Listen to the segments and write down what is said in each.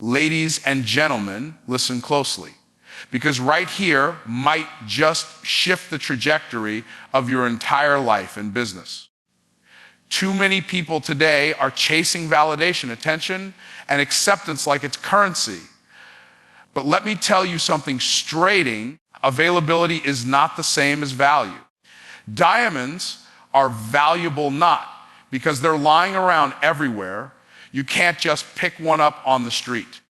Ladies and gentlemen, listen closely, because right here might just shift the trajectory of your entire life and business. Too many people today are chasing validation, attention, and acceptance like it's currency. But let me tell you something straight: availability is not the same as value. Diamonds are valuable not because they're lying around everywhere. You can't just pick one up on the street.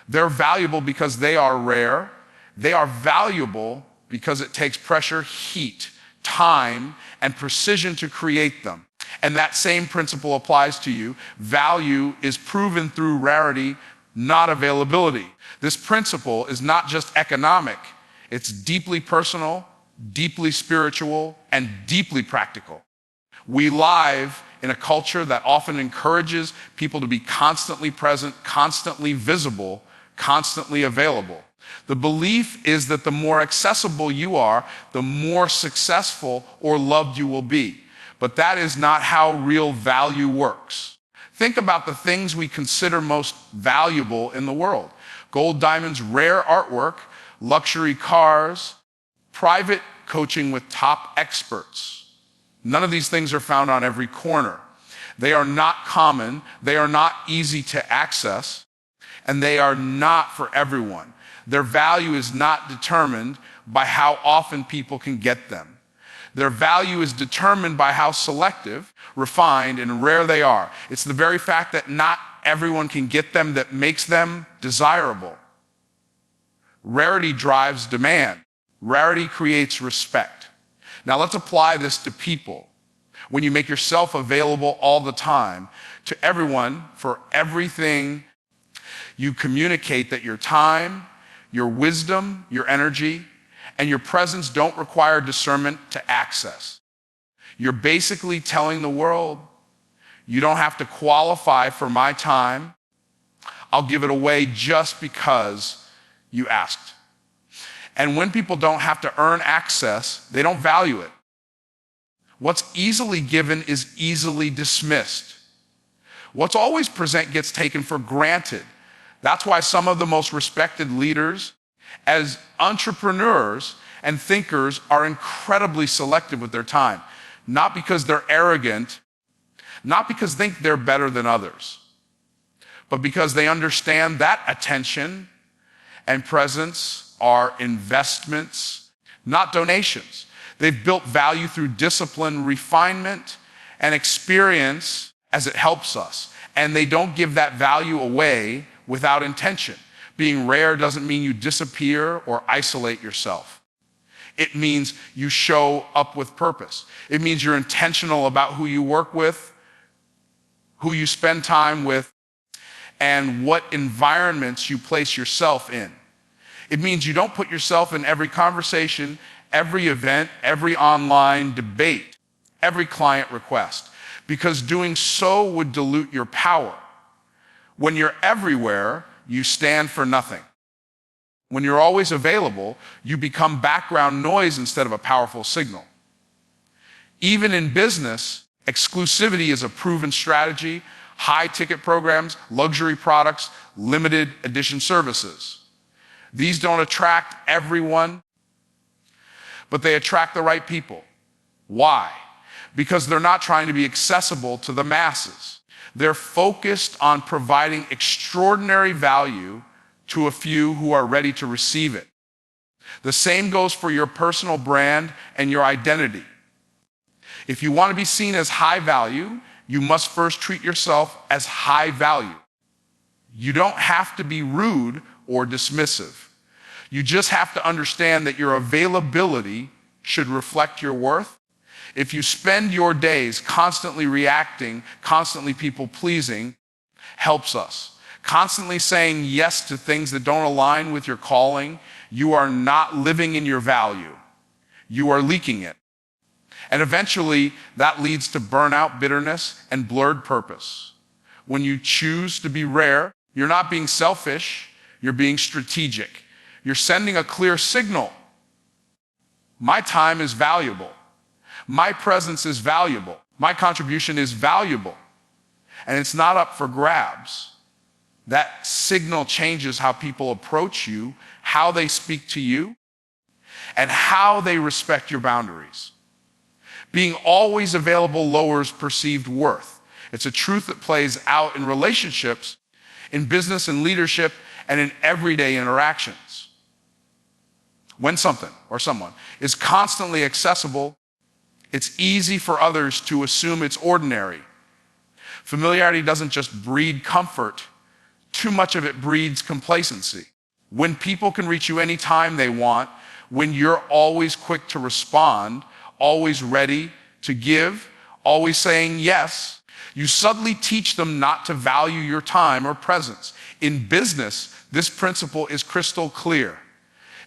They're valuable because they are rare. They are valuable because it takes pressure, heat, time, and precision to create them. And that same principle applies to you. Value is proven through rarity, not availability. This principle is not just economic. It's deeply personal, deeply spiritual, and deeply practical. We live in a culture that often encourages people to be constantly present, constantly visible, constantly available. The belief is that the more accessible you are, the more successful or loved you will be. But that is not how real value works. Think about the things we consider most valuable in the world: gold, diamonds, rare artwork, luxury cars, private coaching with top experts. None of these things are found on every corner. They are not common, they are not easy to access, and they are not for everyone. Their value is not determined by how often people can get them. Their value is determined by how selective, refined, and rare they are. It's the very fact that not everyone can get them that makes them desirable. Rarity drives demand. Rarity creates respect. Now let's apply this to people. When you make yourself available all the time to everyone for everything, you communicate that your time, your wisdom, your energy, and your presence don't require discernment to access. You're basically telling the world, you don't have to qualify for my time. I'll give it away just because you asked. And when people don't have to earn access, they don't value it. What's easily given is easily dismissed. What's always present gets taken for granted. That's why some of the most respected leaders, as entrepreneurs and thinkers, are incredibly selective with their time. Not because they're arrogant, not because they think they're better than others, but because they understand that attention and presence are investments, not donations. They've built value through discipline, refinement, and experience as it helps us. And they don't give that value away without intention. Being rare doesn't mean you disappear or isolate yourself. It means you show up with purpose. It means you're intentional about who you work with, who you spend time with, and what environments you place yourself in. It means you don't put yourself in every conversation, every event, every online debate, every client request, because doing so would dilute your power. When you're everywhere, you stand for nothing. When you're always available, you become background noise instead of a powerful signal. Even in business, exclusivity is a proven strategy: high-ticket programs, luxury products, limited edition services. These don't attract everyone, but they attract the right people. Why? Because they're not trying to be accessible to the masses. They're focused on providing extraordinary value to a few who are ready to receive it. The same goes for your personal brand and your identity. If you want to be seen as high value, you must first treat yourself as high value. You don't have to be rude or dismissive. You just have to understand that your availability should reflect your worth. If you spend your days constantly reacting, constantly people-pleasing, helps us. Constantly saying yes to things that don't align with your calling, you are not living in your value. You are leaking it. And eventually, that leads to burnout, bitterness, and blurred purpose. When you choose to be rare, you're not being selfish, you're being strategic. You're sending a clear signal. My time is valuable. My presence is valuable. My contribution is valuable. And it's not up for grabs. That signal changes how people approach you, how they speak to you, and how they respect your boundaries. Being always available lowers perceived worth. It's a truth that plays out in relationships, in business and leadership, and in everyday interactions. When something or someone is constantly accessible, it's easy for others to assume it's ordinary. Familiarity doesn't just breed comfort, too much of it breeds complacency. When people can reach you anytime they want, when you're always quick to respond, always ready to give, always saying yes, you subtly teach them not to value your time or presence. In business, this principle is crystal clear.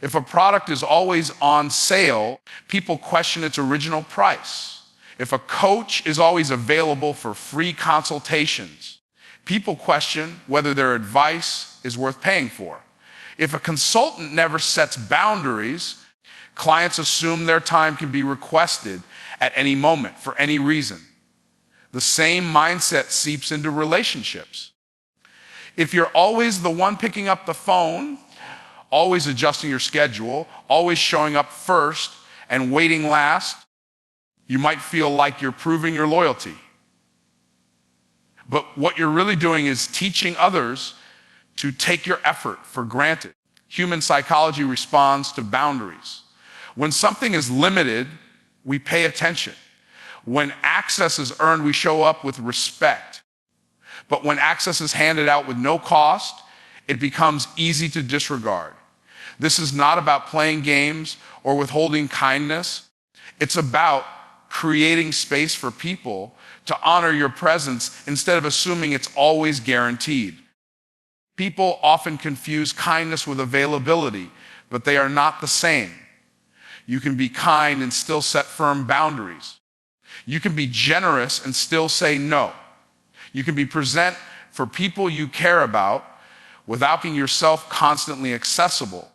If a product is always on sale, people question its original price. If a coach is always available for free consultations, people question whether their advice is worth paying for. If a consultant never sets boundaries, clients assume their time can be requested at any moment for any reason. The same mindset seeps into relationships. If you're always the one picking up the phone, always adjusting your schedule, always showing up first and waiting last, you might feel like you're proving your loyalty. But what you're really doing is teaching others to take your effort for granted. Human psychology responds to boundaries. When something is limited, we pay attention. When access is earned, we show up with respect. But when access is handed out with no cost, it becomes easy to disregard. This is not about playing games or withholding kindness. It's about creating space for people to honor your presence instead of assuming it's always guaranteed. People often confuse kindness with availability, but they are not the same. You can be kind and still set firm boundaries. You can be generous and still say no. You can be present for people you care about without being yourself constantly accessible.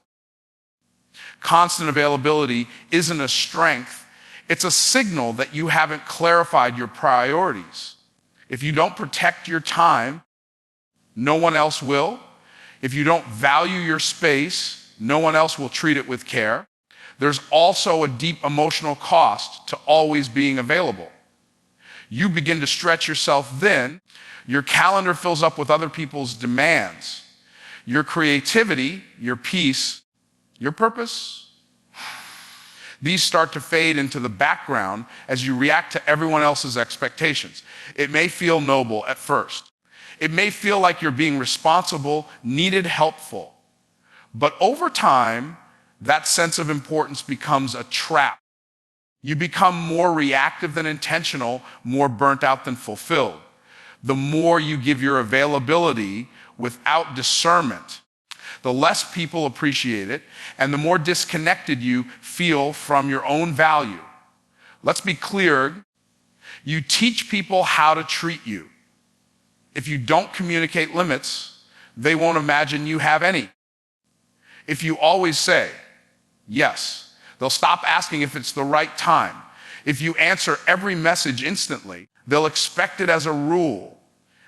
Constant availability isn't a strength. It's a signal that you haven't clarified your priorities. If you don't protect your time, no one else will. If you don't value your space, no one else will treat it with care. There's also a deep emotional cost to always being available. You begin to stretch yourself thin. Your calendar fills up with other people's demands. Your creativity, your peace, your purpose, these start to fade into the background as you react to everyone else's expectations. It may feel noble at first. It may feel like you're being responsible, needed, helpful. But over time, that sense of importance becomes a trap. You become more reactive than intentional, more burnt out than fulfilled. The more you give your availability without discernment, the less people appreciate it, and the more disconnected you feel from your own value. Let's be clear, you teach people how to treat you. If you don't communicate limits, they won't imagine you have any. If you always say yes, they'll stop asking if it's the right time. If you answer every message instantly, they'll expect it as a rule.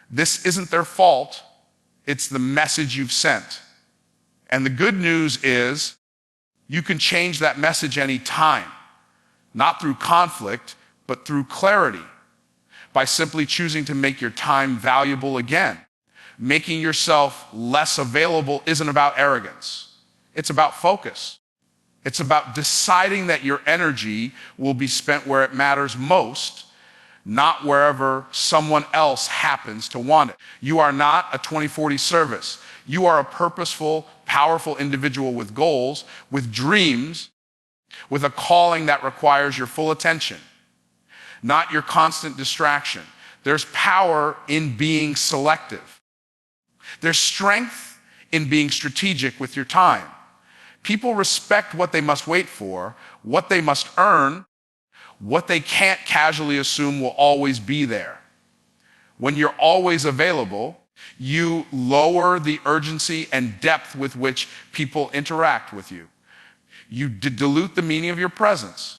This isn't their fault, it's the message you've sent. And the good news is you can change that message anytime, not through conflict, but through clarity, by simply choosing to make your time valuable again. Making yourself less available isn't about arrogance. It's about focus. It's about deciding that your energy will be spent where it matters most, not wherever someone else happens to want it. You are not a 20/40 service. You are a purposeful, powerful individual with goals, with dreams, with a calling that requires your full attention, not your constant distraction. There's power in being selective. There's strength in being strategic with your time. People respect what they must wait for, what they must earn, what they can't casually assume will always be there. When you're always available, you lower the urgency and depth with which people interact with you. You dilute the meaning of your presence.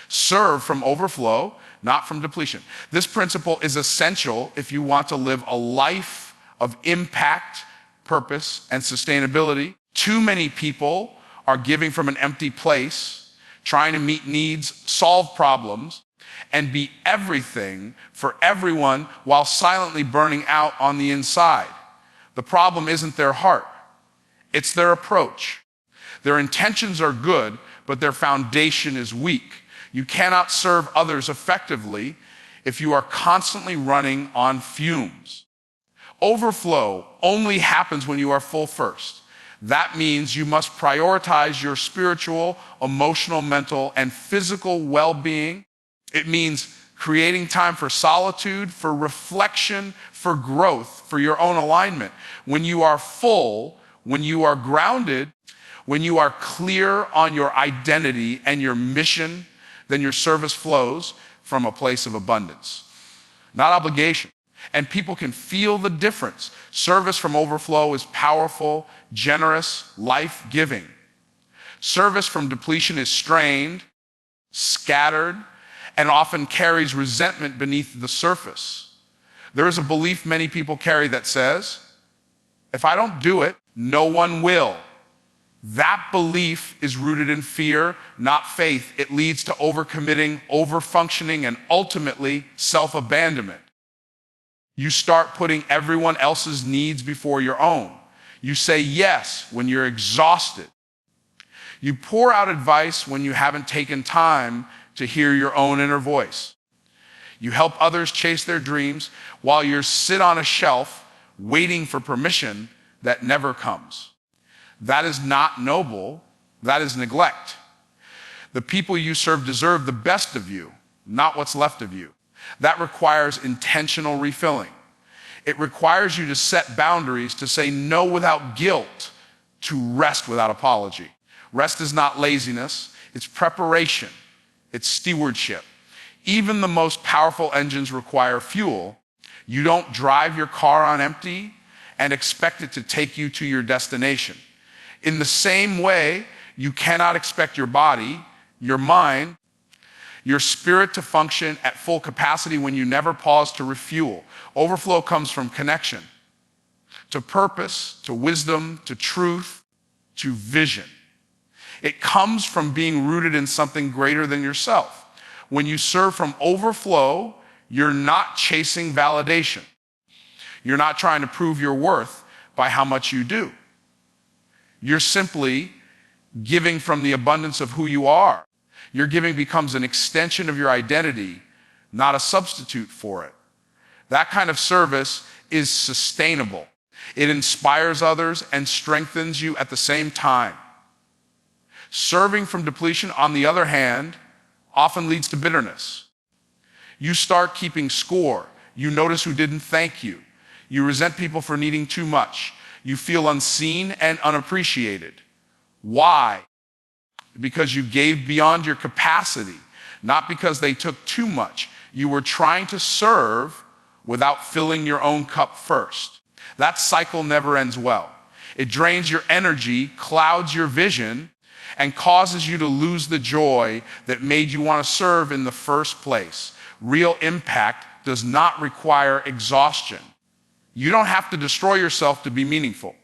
Serve from overflow, not from depletion. This principle is essential if you want to live a life of impact, purpose, and sustainability. Too many people are giving from an empty place, trying to meet needs, solve problems, and be everything for everyone while silently burning out on the inside. The problem isn't their heart, it's their approach. Their intentions are good, but their foundation is weak. You cannot serve others effectively if you are constantly running on fumes. Overflow only happens when you are full first. That means you must prioritize your spiritual, emotional, mental, and physical well-being. It means creating time for solitude, for reflection, for growth, for your own alignment. When you are full, when you are grounded, when you are clear on your identity and your mission, then your service flows from a place of abundance, not obligation. And people can feel the difference. Service from overflow is powerful, generous, life-giving. Service from depletion is strained, scattered, and often carries resentment beneath the surface. There is a belief many people carry that says, if I don't do it, no one will. That belief is rooted in fear, not faith. It leads to overcommitting, overfunctioning, and ultimately self-abandonment. You start putting everyone else's needs before your own. You say yes when you're exhausted. You pour out advice when you haven't taken time to hear your own inner voice. You help others chase their dreams while you sit on a shelf waiting for permission that never comes. That is not noble. That is neglect. The people you serve deserve the best of you, not what's left of you. That requires intentional refilling. It requires you to set boundaries, to say no without guilt, to rest without apology. Rest is not laziness, it's preparation, it's stewardship. Even the most powerful engines require fuel. You don't drive your car on empty and expect it to take you to your destination. In the same way, you cannot expect your body, your mind, your spirit to function at full capacity when you never pause to refuel. Overflow comes from connection to purpose, to wisdom, to truth, to vision. It comes from being rooted in something greater than yourself. When you serve from overflow, you're not chasing validation. You're not trying to prove your worth by how much you do. You're simply giving from the abundance of who you are. Your giving becomes an extension of your identity, not a substitute for it. That kind of service is sustainable. It inspires others and strengthens you at the same time. Serving from depletion, on the other hand, often leads to bitterness. You start keeping score. You notice who didn't thank you. You resent people for needing too much. You feel unseen and unappreciated. Why? Because you gave beyond your capacity, not because they took too much. You were trying to serve without filling your own cup first. That cycle never ends well. It drains your energy, clouds your vision, and causes you to lose the joy that made you want to serve in the first place. Real impact does not require exhaustion. You don't have to destroy yourself to be meaningful.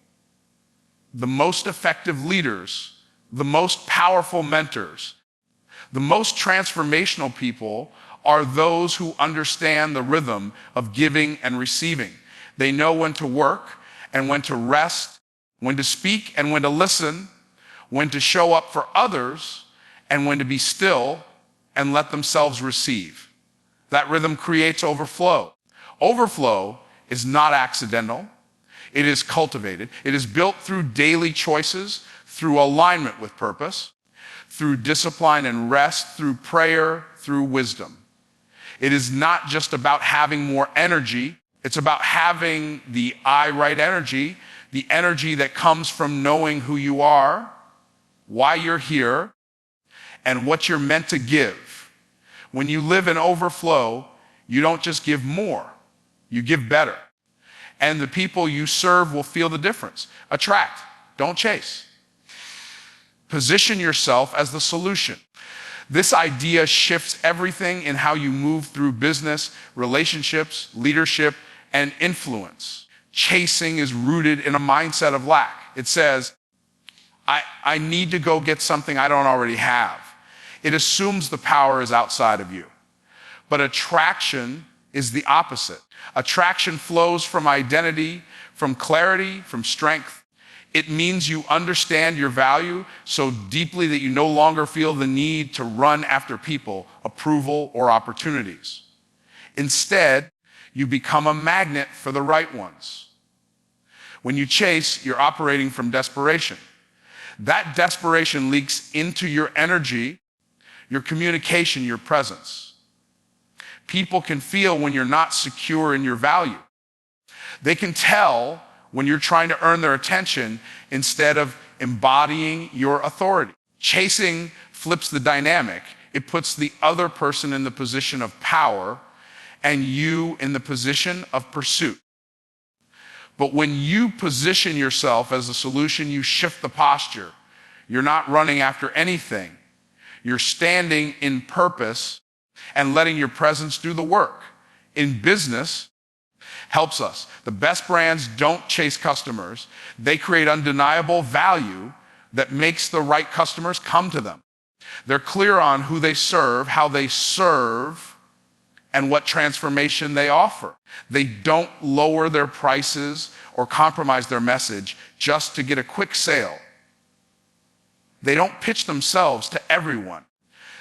The most effective leaders, the most powerful mentors, the most transformational people are those who understand the rhythm of giving and receiving. They know when to work and when to rest, when to speak and when to listen, when to show up for others and when to be still and let themselves receive. That rhythm creates overflow. Overflow is not accidental. It is cultivated. It is built through daily choices, through alignment with purpose, through discipline and rest, through prayer, through wisdom. It is not just about having more energy. It's about having the right energy, the energy that comes from knowing who you are, why you're here, and what you're meant to give. When you live in overflow, you don't just give more, you give better. And the people you serve will feel the difference. Attract, don't chase. Position yourself as the solution. This idea shifts everything in how you move through business, relationships, leadership, and influence. chasing is rooted in a mindset of lack. It says, I need to go get something I don't already have. It assumes the power is outside of you. But attraction is the opposite. Attraction flows from identity, from clarity, from strength. It means you understand your value so deeply that you no longer feel the need to run after people, approval, or opportunities. Instead, you become a magnet for the right ones. When you chase, you're operating from desperation. That desperation leaks into your energy, your communication, your presence. People can feel when you're not secure in your value. They can tell when you're trying to earn their attention instead of embodying your authority. Chasing flips the dynamic. It puts the other person in the position of power and you in the position of pursuit. But when you position yourself as a solution, you shift the posture. You're not running after anything. You're standing in purpose and letting your presence do the work. In business, helps us. The best brands don't chase customers. They create undeniable value that makes the right customers come to them. They're clear on who they serve, how they serve, and what transformation they offer. They don't lower their prices or compromise their message just to get a quick sale. They don't pitch themselves to everyone.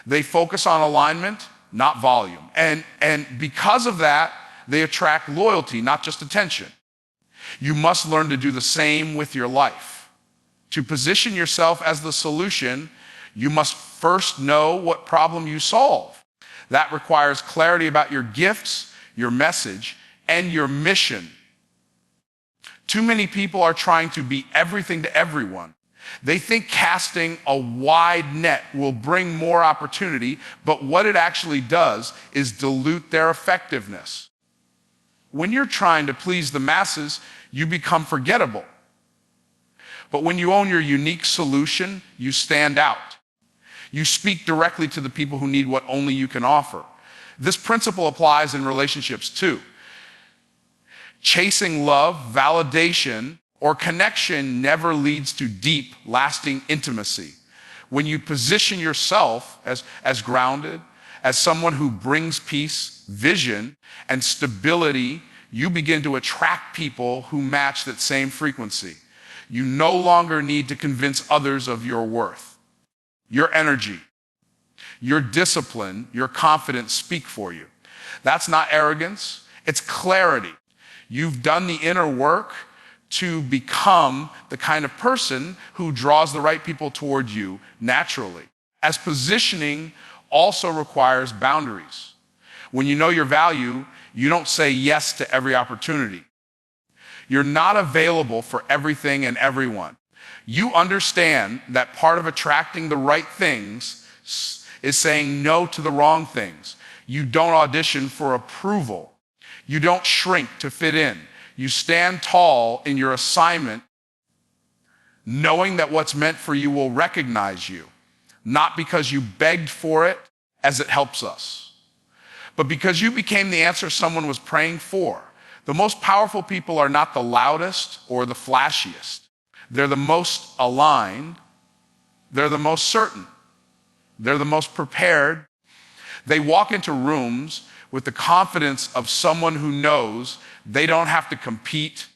They focus on alignment, not volume. And because of that, they attract loyalty, not just attention. You must learn to do the same with your life. To position yourself as the solution, you must first know what problem you solve. That requires clarity about your gifts, your message, and your mission. Too many people are trying to be everything to everyone. They think casting a wide net will bring more opportunity, but what it actually does is dilute their effectiveness. When you're trying to please the masses, you become forgettable. But when you own your unique solution, you stand out. You speak directly to the people who need what only you can offer. This principle applies in relationships too. Chasing love, validation, or connection never leads to deep, lasting intimacy. When you position yourself as grounded, as someone who brings peace, vision, and stability, you begin to attract people who match that same frequency. You no longer need to convince others of your worth. Your energy, your discipline, your confidence speak for you. That's not arrogance, it's clarity. You've done the inner work to become the kind of person who draws the right people toward you naturally. As positioning also requires boundaries. When you know your value, you don't say yes to every opportunity. You're not available for everything and everyone. You understand that part of attracting the right things is saying no to the wrong things. You don't audition for approval. You don't shrink to fit in. You stand tall in your assignment, knowing that what's meant for you will recognize you, not because you begged for it, as it helps us, but because you became the answer someone was praying for. The most powerful people are not the loudest or the flashiest. They're the most aligned. They're the most certain. They're the most prepared. They walk into rooms with the confidence of someone who knows they don't have to compete,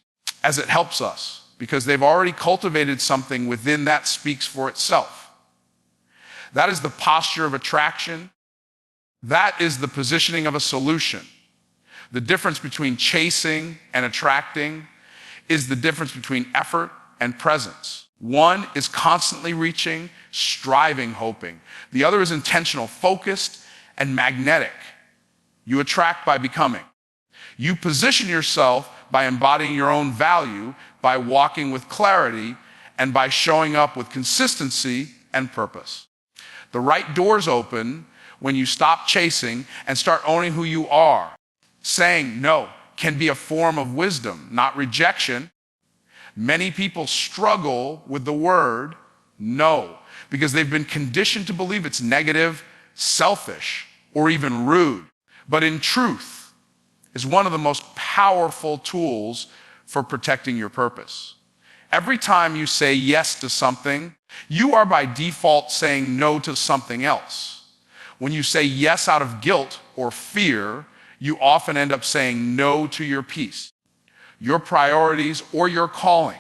as it helps us, because they've already cultivated something within that speaks for itself. That is the posture of attraction. That is the positioning of a solution. The difference between chasing and attracting is the difference between effort and presence. One is constantly reaching, striving, hoping. The other is intentional, focused, and magnetic. You attract by becoming. You position yourself by embodying your own value, by walking with clarity, and by showing up with consistency and purpose. The right doors open when you stop chasing and start owning who you are. Saying no can be a form of wisdom, not rejection. Many people struggle with the word no because they've been conditioned to believe it's negative, selfish, or even rude. But in truth, is one of the most powerful tools for protecting your purpose. Every time you say yes to something, you are by default saying no to something else. When you say yes out of guilt or fear, you often end up saying no to your peace, your priorities, or your calling.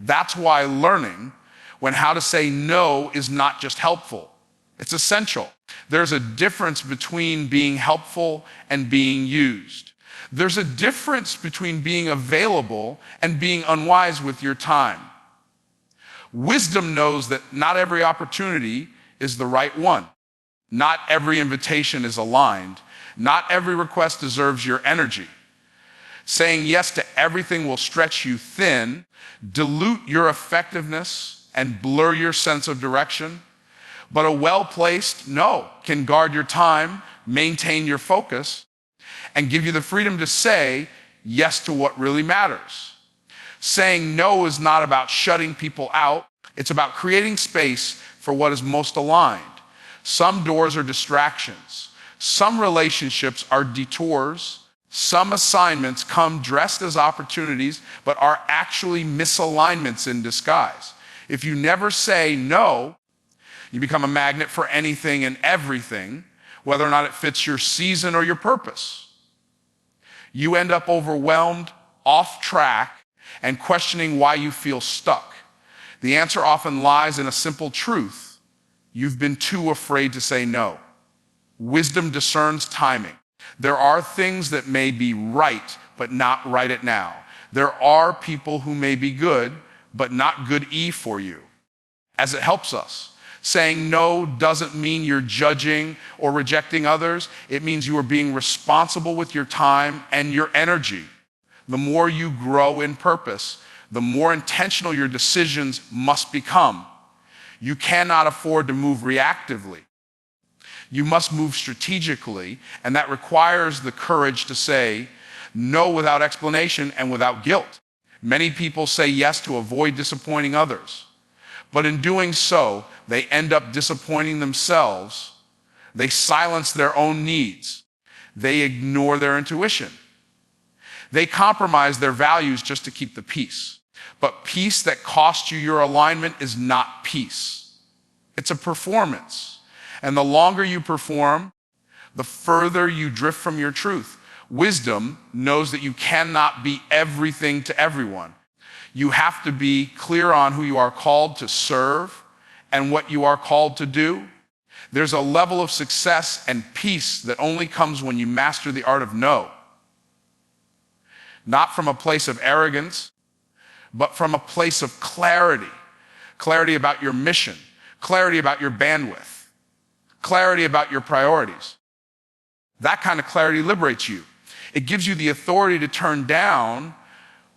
That's why learning how to say no is not just helpful. It's essential. There's a difference between being helpful and being used. There's a difference between being available and being unwise with your time. Wisdom knows that not every opportunity is the right one. Not every invitation is aligned. Not every request deserves your energy. Saying yes to everything will stretch you thin, dilute your effectiveness, and blur your sense of direction. But a well-placed no can guard your time, maintain your focus, and give you the freedom to say yes to what really matters. Saying no is not about shutting people out. It's about creating space for what is most aligned. Some doors are distractions. Some relationships are detours. Some assignments come dressed as opportunities, but are actually misalignments in disguise. If you never say no, you become a magnet for anything and everything, whether or not it fits your season or your purpose. You end up overwhelmed, off track, and questioning why you feel stuck. The answer often lies in a simple truth. You've been too afraid to say no. Wisdom discerns timing. There are things that may be right, but not right at now. There are people who may be good, but not good for you. As it helps us, saying no doesn't mean you're judging or rejecting others. It means you are being responsible with your time and your energy. The more you grow in purpose, the more intentional your decisions must become. You cannot afford to move reactively. You must move strategically, and that requires the courage to say no without explanation and without guilt. Many people say yes to avoid disappointing others, but in doing so, they end up disappointing themselves. They silence their own needs. They ignore their intuition. They compromise their values just to keep the peace. But peace that costs you your alignment is not peace. It's a performance. And the longer you perform, the further you drift from your truth. Wisdom knows that you cannot be everything to everyone. You have to be clear on who you are called to serve and what you are called to do. There's a level of success and peace that only comes when you master the art of no. Not from a place of arrogance, but from a place of clarity. Clarity about your mission, clarity about your bandwidth, clarity about your priorities. That kind of clarity liberates you. It gives you the authority to turn down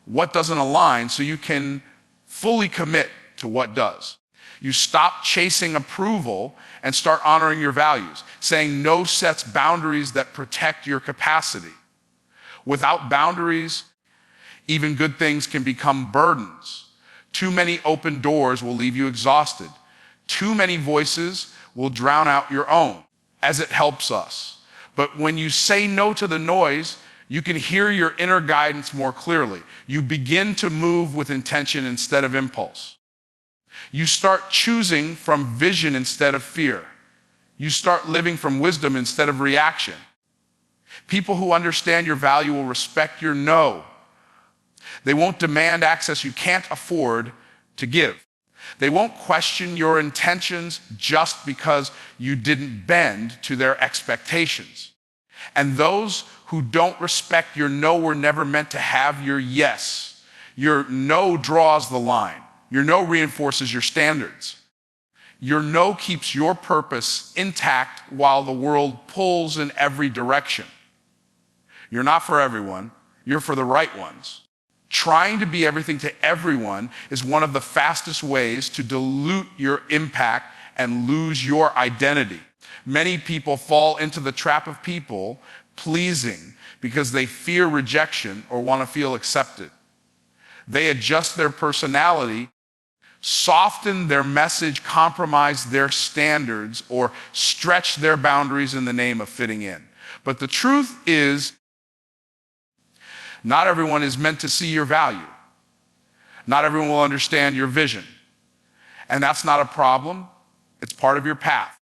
what doesn't align so you can fully commit to what does. You stop chasing approval and start honoring your values. Saying no sets boundaries that protect your capacity. Without boundaries, even good things can become burdens. Too many open doors will leave you exhausted. Too many voices will drown out your own, as it helps us. But when you say no to the noise, you can hear your inner guidance more clearly. You begin to move with intention instead of impulse. You start choosing from vision instead of fear. You start living from wisdom instead of reaction. People who understand your value will respect your no. They won't demand access you can't afford to give. They won't question your intentions just because you didn't bend to their expectations. And those who don't respect your no were never meant to have your yes. Your no draws the line. Your no reinforces your standards. Your no keeps your purpose intact while the world pulls in every direction. You're not for everyone. You're for the right ones. Trying to be everything to everyone is one of the fastest ways to dilute your impact and lose your identity. Many people fall into the trap of people pleasing because they fear rejection or want to feel accepted. They adjust their personality, soften their message, compromise their standards, or stretch their boundaries in the name of fitting in. But the truth is, not everyone is meant to see your value. Not everyone will understand your vision. And that's not a problem. It's part of your path.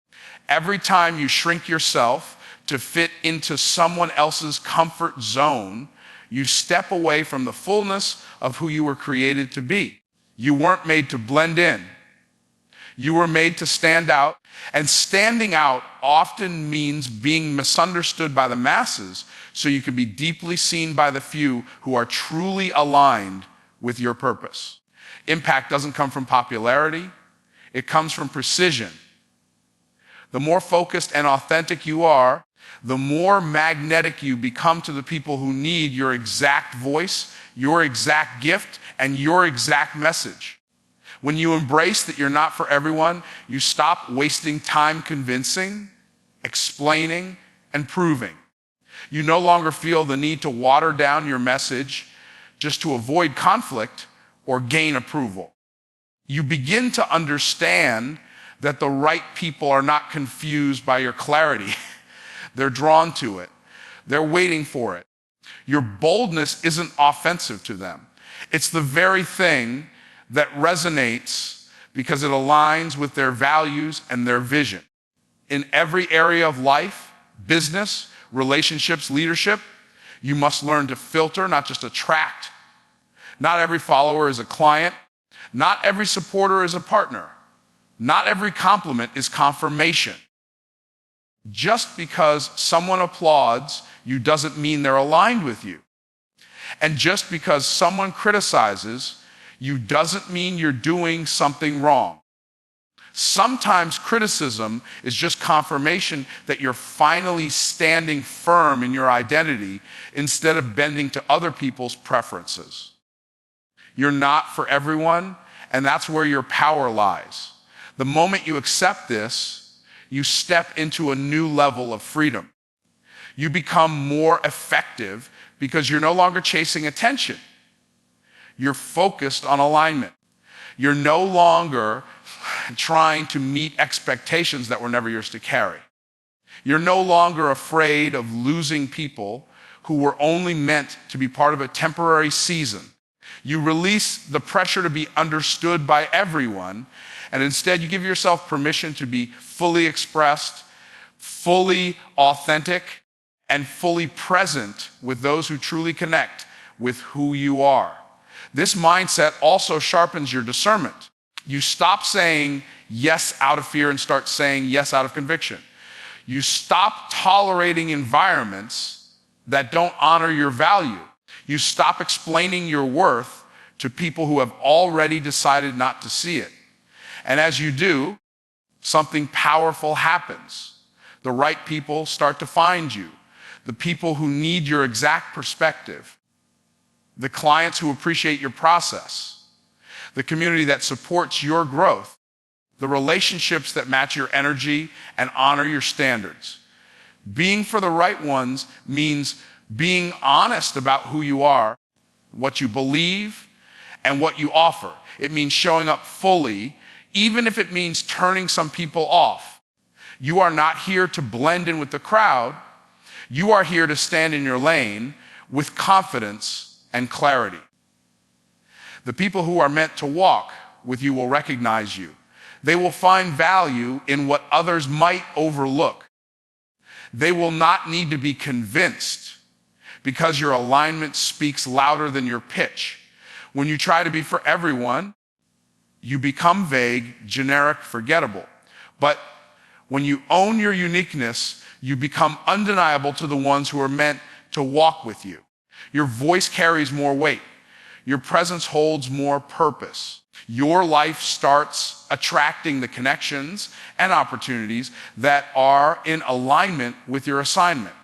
Every time you shrink yourself to fit into someone else's comfort zone, you step away from the fullness of who you were created to be. You weren't made to blend in. You were made to stand out, and standing out often means being misunderstood by the masses so you can be deeply seen by the few who are truly aligned with your purpose. Impact doesn't come from popularity, it comes from precision. The more focused and authentic you are, the more magnetic you become to the people who need your exact voice, your exact gift, and your exact message. When you embrace that you're not for everyone, you stop wasting time convincing, explaining, and proving. You no longer feel the need to water down your message just to avoid conflict or gain approval. You begin to understand that the right people are not confused by your clarity. They're drawn to it. They're waiting for it. Your boldness isn't offensive to them. It's the very thing that resonates because it aligns with their values and their vision. In every area of life, business, relationships, leadership, you must learn to filter, not just attract. Not every follower is a client. Not every supporter is a partner. Not every compliment is confirmation. Just because someone applauds you doesn't mean they're aligned with you. And just because someone criticizes you doesn't mean you're doing something wrong. Sometimes criticism is just confirmation that you're finally standing firm in your identity instead of bending to other people's preferences. You're not for everyone, and that's where your power lies. The moment you accept this, you step into a new level of freedom. You become more effective because you're no longer chasing attention. You're focused on alignment. You're no longer trying to meet expectations that were never yours to carry. You're no longer afraid of losing people who were only meant to be part of a temporary season. You release the pressure to be understood by everyone, and instead you give yourself permission to be fully expressed, fully authentic, and fully present with those who truly connect with who you are. This mindset also sharpens your discernment. You stop saying yes out of fear and start saying yes out of conviction. You stop tolerating environments that don't honor your value. You stop explaining your worth to people who have already decided not to see it. And as you do, something powerful happens. The right people start to find you. The people who need your exact perspective. The clients who appreciate your process, the community that supports your growth, the relationships that match your energy and honor your standards. Being for the right ones means being honest about who you are, what you believe, and what you offer. It means showing up fully, even if it means turning some people off. You are not here to blend in with the crowd. You are here to stand in your lane with confidence and clarity. The people who are meant to walk with you will recognize you. They will find value in what others might overlook. They will not need to be convinced because your alignment speaks louder than your pitch. When you try to be for everyone, you become vague, generic, forgettable. But when you own your uniqueness, you become undeniable to the ones who are meant to walk with you. Your voice carries more weight. Your presence holds more purpose. Your life starts attracting the connections and opportunities that are in alignment with your assignment.